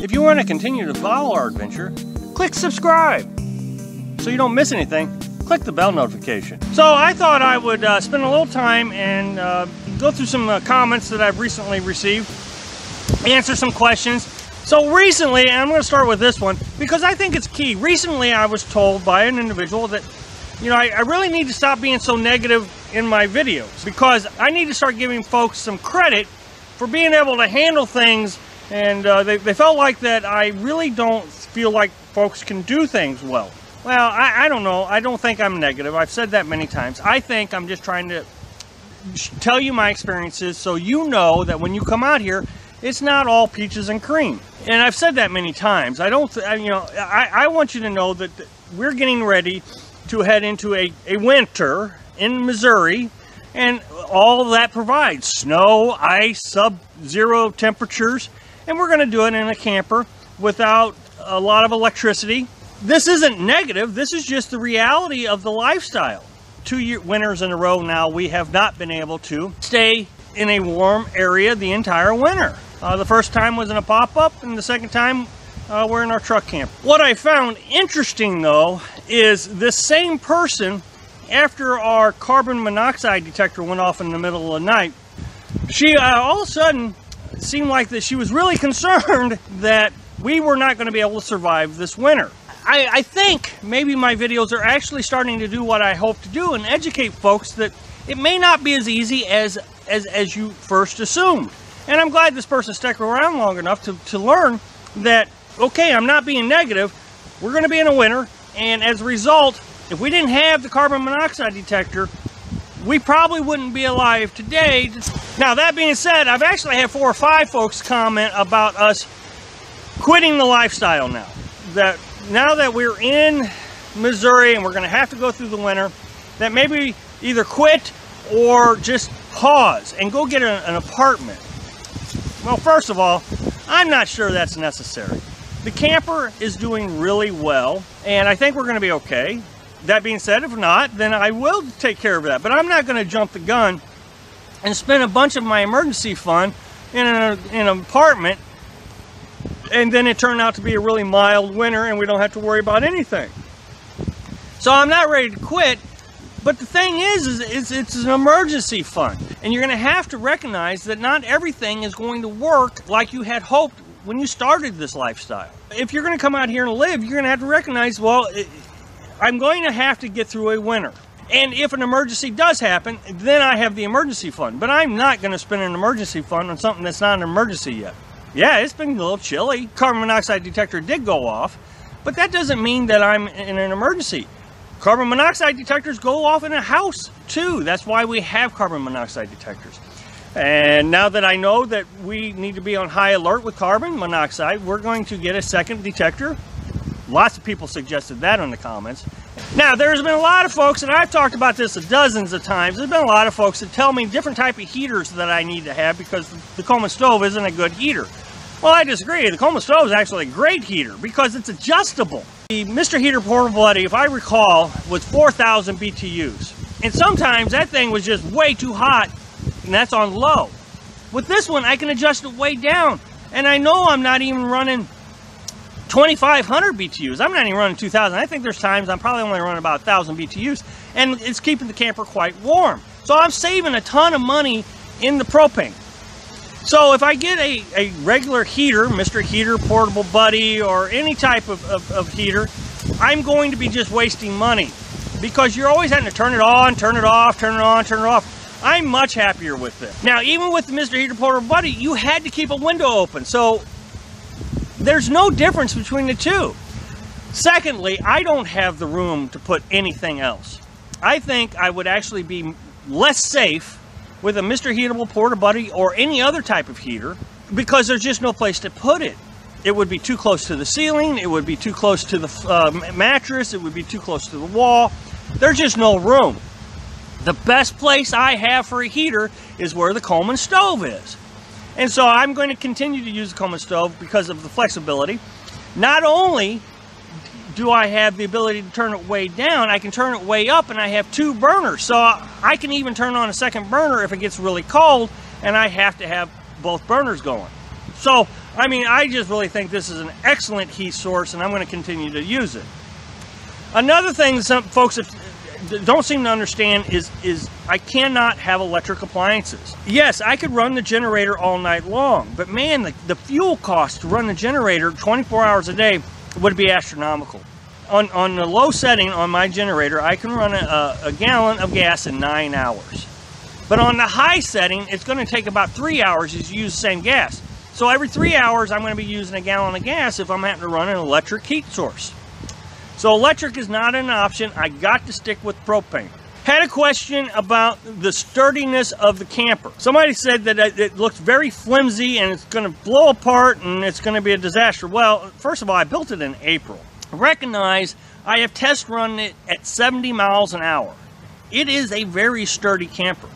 If you want to continue to follow our adventure, click subscribe. So you don't miss anything, click the bell notification. So I thought I would spend a little time and go through some comments that I've recently received, answer some questions. So recently, and I'm going to start with this one because I think it's key. Recently I was told by an individual that, you know, I really need to stop being so negative in my videos because I need to start giving folks some credit for being able to handle things, and they felt like that I really don't feel like folks can do things well. Well, I don't know. I don't think I'm negative. I've said that many times. I think I'm just trying to tell you my experiences so you know that when you come out here, it's not all peaches and cream. And I've said that many times. I want you to know that we're getting ready to head into a winter in Missouri, and all that provides snow, ice, sub-zero temperatures, and we're going to do it in a camper without a lot of electricity. This isn't negative, this is just the reality of the lifestyle. 2 winters in a row now we have not been able to stay in a warm area the entire winter. The first time was in a pop-up, and the second time we're in our truck camp. What I found interesting though is this same person, after our carbon monoxide detector went off in the middle of the night, she all of a sudden seemed like that she was really concerned that we were not going to be able to survive this winter. I think maybe my videos are actually starting to do what I hope to do and educate folks that it may not be as easy as you first assumed. And I'm glad this person stuck around long enough to learn that, okay, I'm not being negative, we're going to be in a winter, and as a result, if we didn't have the carbon monoxide detector, we probably wouldn't be alive today. Now, that being said, I've actually had 4 or 5 folks comment about us quitting the lifestyle now. That now that we're in Missouri and we're going to have to go through the winter, that maybe either quit or just pause and go get an apartment. Well, first of all, I'm not sure that's necessary. The camper is doing really well, and I think we're going to be okay. That being said, if not, then I will take care of that. But I'm not going to jump the gun and spend a bunch of my emergency fund in an apartment, and then it turned out to be a really mild winter and we don't have to worry about anything. So I'm not ready to quit, but the thing is it's an emergency fund. And you're going to have to recognize that not everything is going to work like you had hoped when you started this lifestyle. If you're going to come out here and live, you're going to have to recognize, well, I'm going to have to get through a winter. And if an emergency does happen, then I have the emergency fund. But I'm not going to spend an emergency fund on something that's not an emergency yet. Yeah, it's been a little chilly. Carbon monoxide detector did go off, but that doesn't mean that I'm in an emergency. Carbon monoxide detectors go off in a house too. That's why we have carbon monoxide detectors. And now that I know that we need to be on high alert with carbon monoxide, we're going to get a second detector. Lots of people suggested that in the comments. Now, there's been a lot of folks, and I've talked about this dozens of times, there's been a lot of folks that tell me different type of heaters that I need to have because the Coleman stove isn't a good heater. Well, I disagree. The Coleman stove is actually a great heater because it's adjustable. The Mr. Heater Portable Buddy, if I recall, was 4,000 BTUs. And sometimes that thing was just way too hot, and that's on low. With this one, I can adjust it way down. And I know I'm not even running 2,500 BTUs. I'm not even running 2,000. I think there's times I'm probably only running about 1,000 BTUs, and it's keeping the camper quite warm. So I'm saving a ton of money in the propane. So if I get a regular heater, Mr. Heater Portable Buddy, or any type of heater, I'm going to be just wasting money because you're always having to turn it on, turn it off, turn it on, turn it off. I'm much happier with it. Now, even with the Mr. Heater Portable Buddy, you had to keep a window open. So there's no difference between the two. Secondly, I don't have the room to put anything else. I think I would actually be less safe with a Mr. Heatable Portable Buddy or any other type of heater because there's just no place to put it. It would be too close to the ceiling, it would be too close to the mattress, it would be too close to the wall. There's just no room. The best place I have for a heater is where the Coleman stove is. And so I'm going to continue to use the Coleman stove because of the flexibility. Not only do I have the ability to turn it way down, I can turn it way up, and I have 2 burners. So I can even turn on a second burner if it gets really cold and I have to have both burners going. So I mean, I just really think this is an excellent heat source, and I'm going to continue to use it. Another thing that some folks don't seem to understand is I cannot have electric appliances. Yes, I could run the generator all night long, but man, the fuel cost to run the generator 24 hours a day would be astronomical. On the low setting on my generator, I can run a gallon of gas in 9 hours. But on the high setting, it's going to take about 3 hours to use the same gas. So every 3 hours, I'm going to be using a gallon of gas if I'm having to run an electric heat source. So electric is not an option. I got to stick with propane. Had a question about the sturdiness of the camper. Somebody said that it looks very flimsy and it's going to blow apart and it's going to be a disaster. Well, first of all, I built it in April. Recognize I have test run it at 70 miles an hour. It is a very sturdy camper.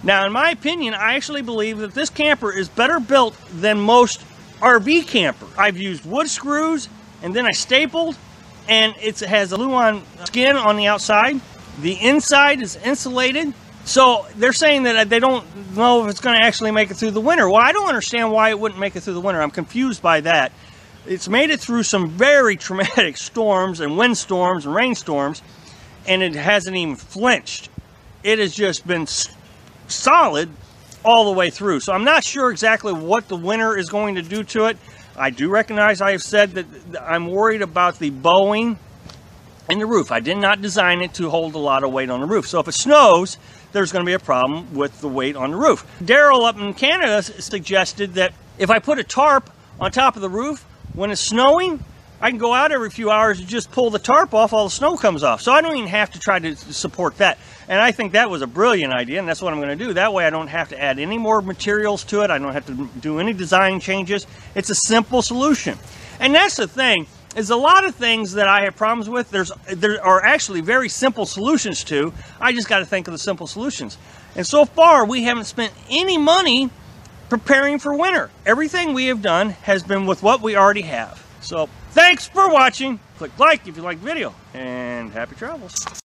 Now, in my opinion, I actually believe that this camper is better built than most RV campers. I've used wood screws and then I stapled, and it has a glue-on skin on the outside. The inside is insulated. So they're saying that they don't know if it's going to actually make it through the winter. Well, I don't understand why it wouldn't make it through the winter. I'm confused by that. It's made it through some very traumatic storms and windstorms and rainstorms, and it hasn't even flinched. It has just been solid all the way through. So I'm not sure exactly what the winter is going to do to it. I do recognize I have said that I'm worried about the bowing in the roof. I did not design it to hold a lot of weight on the roof. So if it snows, there's going to be a problem with the weight on the roof. Daryl up in Canada suggested that if I put a tarp on top of the roof, when it's snowing, I can go out every few hours and just pull the tarp off, all the snow comes off. So I don't even have to try to support that. And I think that was a brilliant idea, and that's what I'm going to do. That way I don't have to add any more materials to it. I don't have to do any design changes. It's a simple solution. And that's the thing, is a lot of things that I have problems with, there are actually very simple solutions to. I just got to think of the simple solutions. And so far, we haven't spent any money preparing for winter. Everything we have done has been with what we already have. So thanks for watching. Click like if you like the video, and happy travels.